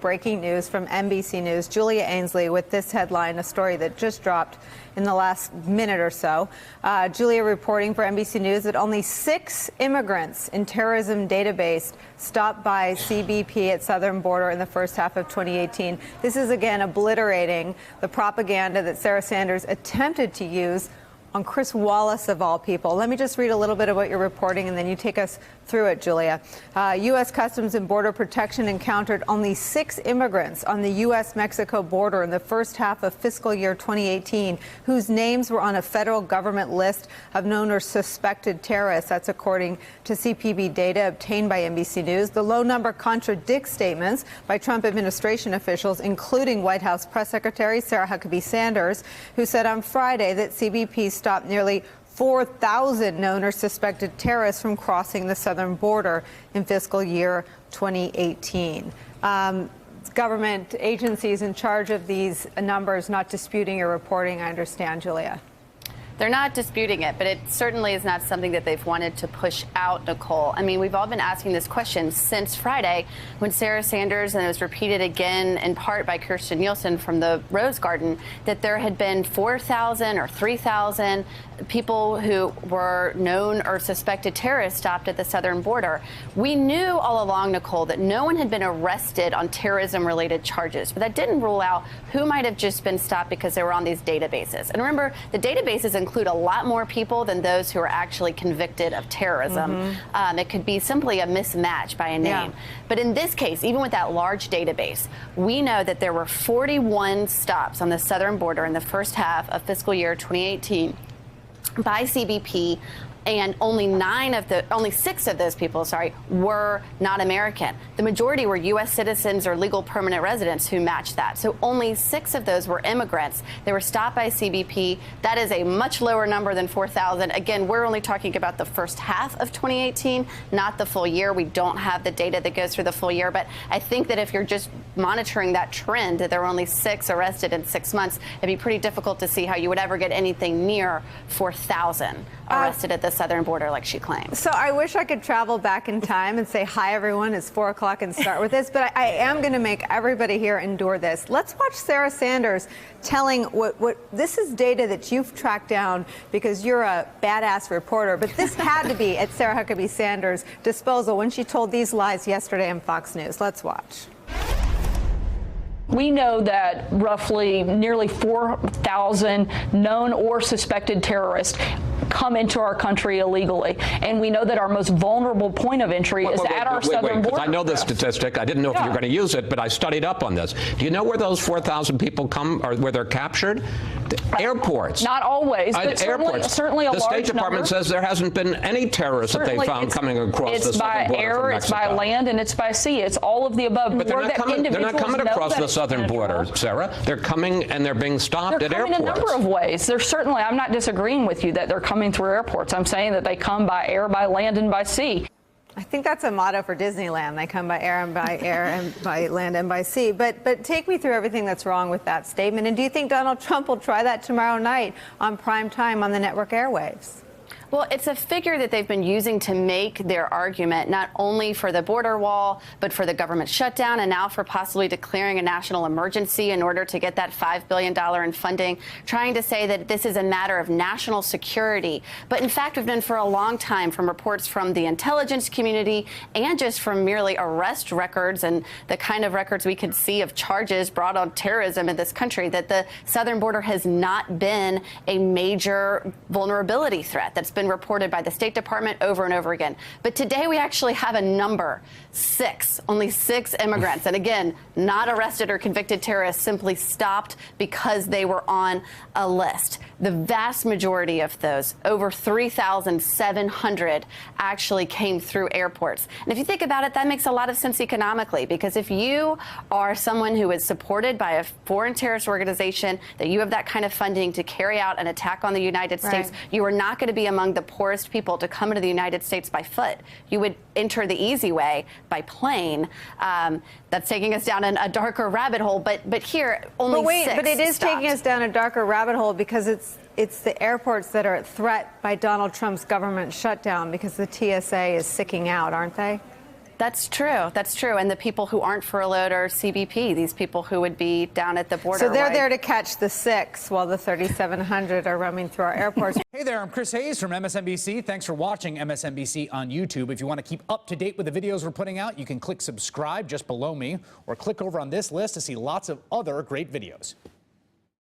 breaking news from NBC News. Julia Ainsley with this headline, a story that just dropped in the last minute or so. Julia reporting for NBC News that only 6 immigrants in terrorism database stopped by CBP at southern border in the first half of 2018. This is again obliterating the propaganda that Sarah Sanders attempted to use on Chris Wallace, of all people. Let me just read a little bit of what you're reporting, and then you take us through it, Julia. U.S. Customs and Border Protection encountered only 6 immigrants on the U.S.-Mexico border in the first half of fiscal year 2018 whose names were on a federal government list of known or suspected terrorists. That's according to CPB data obtained by NBC News. The low number contradicts statements by Trump administration officials, including White House Press Secretary Sarah Huckabee Sanders, who said on Friday that CBP stopped nearly 4,000 known or suspected terrorists from crossing the southern border in fiscal year 2018. Government agencies in charge of these numbers not disputing your reporting, I understand, Julia. They're not disputing it, but it certainly is not something that they've wanted to push out, Nicole. I mean, we've all been asking this question since Friday when Sarah Sanders, and it was repeated again in part by Kirstjen Nielsen from the Rose Garden, that there had been 4,000 or 3,000 people who were known or suspected terrorists stopped at the southern border. We knew all along, Nicole, that no one had been arrested on terrorism-related charges, but that didn't rule out who might have just been stopped because they were on these databases. And remember, the databases include a lot more people than those who are actually convicted of terrorism. It could be simply a mismatch by a name. But in this case, even with that large database, we know that there were 41 stops on the southern border in the first half of fiscal year 2018 by CBP, and only 6 of those people, were not American. The majority were U.S. citizens or legal permanent residents who matched that. So only 6 of those were immigrants. They were stopped by CBP. That is a much lower number than 4,000. Again, we're only talking about the first half of 2018, not the full year. We don't have the data that goes through the full year. But I think that if you're just monitoring that trend, that there were only 6 arrested in 6 months, it'd be pretty difficult to see how you would ever get anything near 4,000 arrested at the southern border like she claims. So I wish I could travel back in time and say, hi, everyone, it's 4 o'clock and start with this, but I am going to make everybody here endure this. Let's watch Sarah Sanders telling what this is data that you've tracked down because you're a badass reporter, but this had to be at Sarah Huckabee Sanders' disposal when she told these lies yesterday on Fox News. Let's watch. We know that roughly nearly 4,000 known or suspected terrorists come into our country illegally. And we know that our most vulnerable point of entry is at our southern border. I know this statistic. I didn't know if you were going to use it, but I studied up on this. Do you know where those 4,000 people come, or where they're captured? Airports. Not always, but certainly a large number. The State Department says there hasn't been any terrorists that they found coming across the southern border. It's by air, it's by land, and it's by sea. It's all of the above. But they're not coming across the southern border, Sarah. They're coming and they're being stopped at airports. They're coming a number of ways. There's certainly, I'm not disagreeing with you that they're coming through airports. I'm saying that they come by air, by land, and by sea. I think that's a motto for Disneyland. They come by air and by land and by sea. But take me through everything that's wrong with that statement. And do you think Donald Trump will try that tomorrow night on prime time on the network airwaves? Well, it's a figure that they've been using to make their argument, not only for the border wall, but for the government shutdown, and now for possibly declaring a national emergency in order to get that $5 billion in funding, trying to say that this is a matter of national security. But in fact, we've known for a long time from reports from the intelligence community and just from merely arrest records and the kind of records we could see of charges brought on terrorism in this country, that the southern border has not been a major vulnerability threat that's been reported by the State Department over and over again. But today we actually have a number, 6, only 6 immigrants. And again, not arrested or convicted terrorists, simply stopped because they were on a list. The vast majority of those, over 3,700, actually came through airports. And if you think about it, that makes a lot of sense economically, because if you are someone who is supported by a foreign terrorist organization, that you have that kind of funding to carry out an attack on the United States, you are not going to be among the poorest people to come into the United States by foot. You would enter the easy way by plane. That's taking us down a darker rabbit hole. But here, only 6 But it is stopped. taking us down a darker rabbit hole because it's the airports that are at threat by Donald Trump's government shutdown, because the TSA is sicking out, aren't they? That's true. That's true. And the people who aren't furloughed are CBP, these people who would be down at the border. So they're right? there to catch the 6 while the 3,700 are roaming through our airports. Hey there, I'm Chris Hayes from MSNBC. Thanks for watching MSNBC on YouTube. If you want to keep up to date with the videos we're putting out, you can click subscribe just below me or click over on this list to see lots of other great videos.